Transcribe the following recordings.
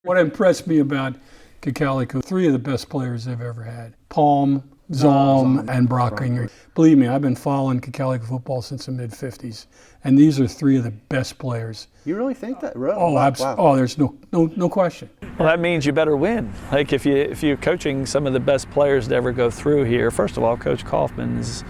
What impressed me about Cocalico, three of the best players they've ever had. Palm, Zalm, and Brockinger. Believe me, I've been following Cocalico football since the mid-'50s, and these are three of the best players. You really think that? Really? Oh, absolutely. Wow. Oh, there's no question. Well, that means you better win. Like if you're coaching some of the best players to ever go through here, first of all, Coach Kaufman's,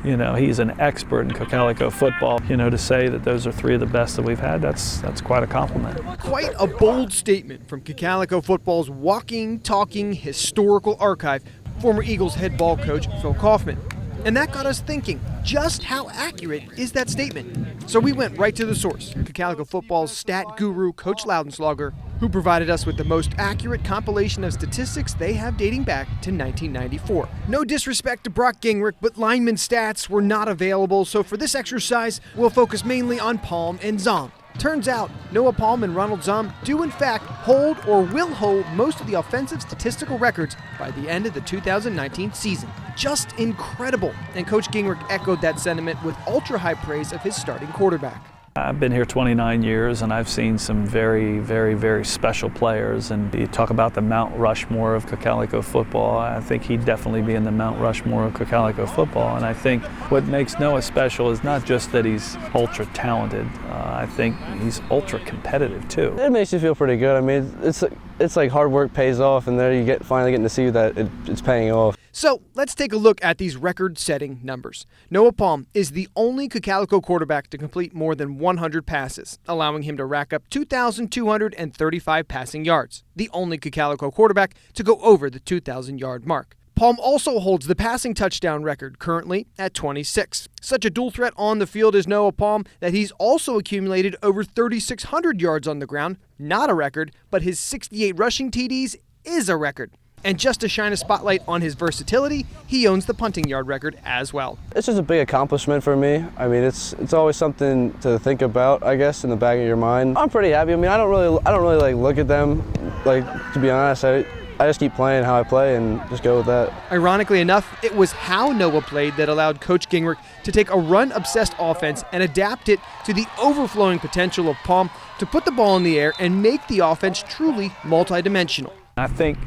he's an expert in Cocalico football. To say that those are three of the best that we've had, that's quite a compliment. Quite a bold statement from Cocalico football's walking, talking, historical archive, former Eagles head ball coach Phil Kaufman. And that got us thinking, just how accurate is that statement? So we went right to the source, Cocalico football's stat guru, Coach Loudenslager, who provided us with the most accurate compilation of statistics they have dating back to 1994. No disrespect to Brock Gingrich, but lineman stats were not available, so for this exercise, we'll focus mainly on Palm and Zalm. Turns out, Noah Palm and Ronald Zalm do in fact hold or will hold most of the offensive statistical records by the end of the 2019 season. Just incredible, and Coach Gingrich echoed that sentiment with ultra-high praise of his starting quarterback. I've been here 29 years and I've seen some very, very, very special players, and you talk about the Mount Rushmore of Cocalico football. I think he'd definitely be in the Mount Rushmore of Cocalico football, and I think what makes Noah special is not just that he's ultra talented, I think he's ultra competitive too. It makes you feel pretty good. I mean, it's like hard work pays off, and there you finally getting to see that it's paying off. So let's take a look at these record-setting numbers. Noah Palm is the only Cocalico quarterback to complete more than 100 passes, allowing him to rack up 2,235 passing yards. The only Cocalico quarterback to go over the 2,000-yard mark. Palm also holds the passing touchdown record, currently at 26. Such a dual threat on the field is Noah Palm that he's also accumulated over 3,600 yards on the ground. Not a record, but his 68 rushing TDs is a record. And just to shine a spotlight on his versatility, he owns the punting yard record as well. It's just a big accomplishment for me. I mean, it's always something to think about, I guess, in the back of your mind. I'm pretty happy. I mean, I don't really like look at them. Like, to be honest, I just keep playing how I play and just go with that. Ironically enough, it was how Noah played that allowed Coach Gingrich to take a run-obsessed offense and adapt it to the overflowing potential of Palm to put the ball in the air and make the offense truly multidimensional. I think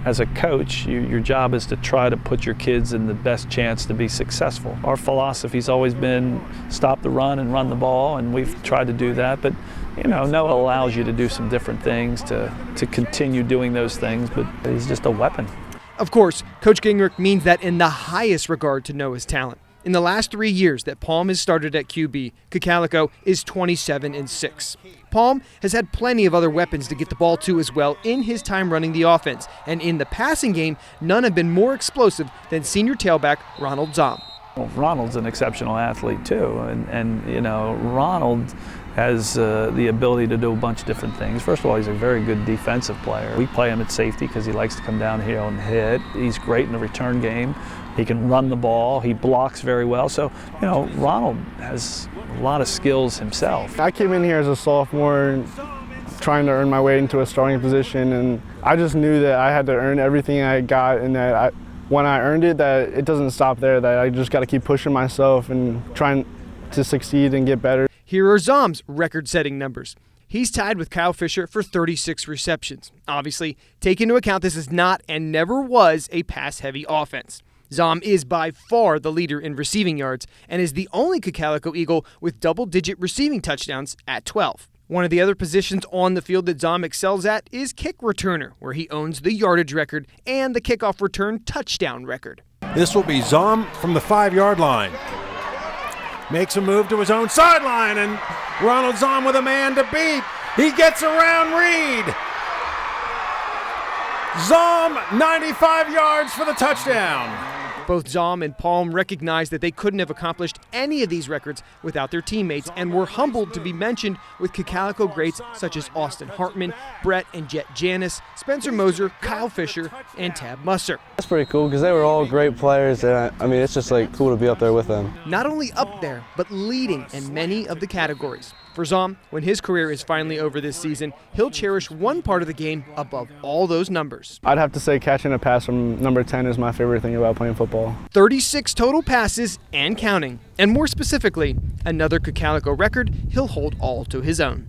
as a coach, your job is to try to put your kids in the best chance to be successful. Our philosophy's always been stop the run and run the ball, and we've tried to do that, but Noah allows you to do some different things to continue doing those things, but he's just a weapon. Of course, Coach Gingrich means that in the highest regard to Noah's talent. In the last 3 years that Palm has started at QB, Cocalico is 27-6. Palm has had plenty of other weapons to get the ball to as well in his time running the offense, and in the passing game, none have been more explosive than senior tailback Ronald Zalm. Well, Ronald's an exceptional athlete too, and Ronald has the ability to do a bunch of different things. First of all, he's a very good defensive player. We play him at safety because he likes to come down here and hit. He's great in the return game. He can run the ball. He blocks very well. So, Ronald has a lot of skills himself. I came in here as a sophomore trying to earn my way into a starting position, and I just knew that I had to earn everything I got, and that when I earned it, that it doesn't stop there, that I just got to keep pushing myself and trying to succeed and get better. Here are Zalm's record-setting numbers. He's tied with Kyle Fisher for 36 receptions. Obviously, take into account this is not and never was a pass-heavy offense. Zalm is by far the leader in receiving yards and is the only Cocalico Eagle with double-digit receiving touchdowns at 12. One of the other positions on the field that Zalm excels at is kick returner, where he owns the yardage record and the kickoff return touchdown record. This will be Zalm from the 5-yard line. Makes a move to his own sideline, and Ronald Zalm with a man to beat. He gets around Reed. Zalm, 95 yards for the touchdown. Both Zalm and Palm recognized that they couldn't have accomplished any of these records without their teammates and were humbled to be mentioned with Cocalico greats such as Austin Hartman, Brett and Jet Janis, Spencer Moser, Kyle Fisher, and Tab Musser. That's pretty cool because they were all great players, and I mean, it's just cool to be up there with them. Not only up there, but leading in many of the categories. For Zalm, when his career is finally over this season, he'll cherish one part of the game above all those numbers. I'd have to say catching a pass from number 10 is my favorite thing about playing football. 36 total passes and counting. And more specifically, another Cocalico record he'll hold all to his own.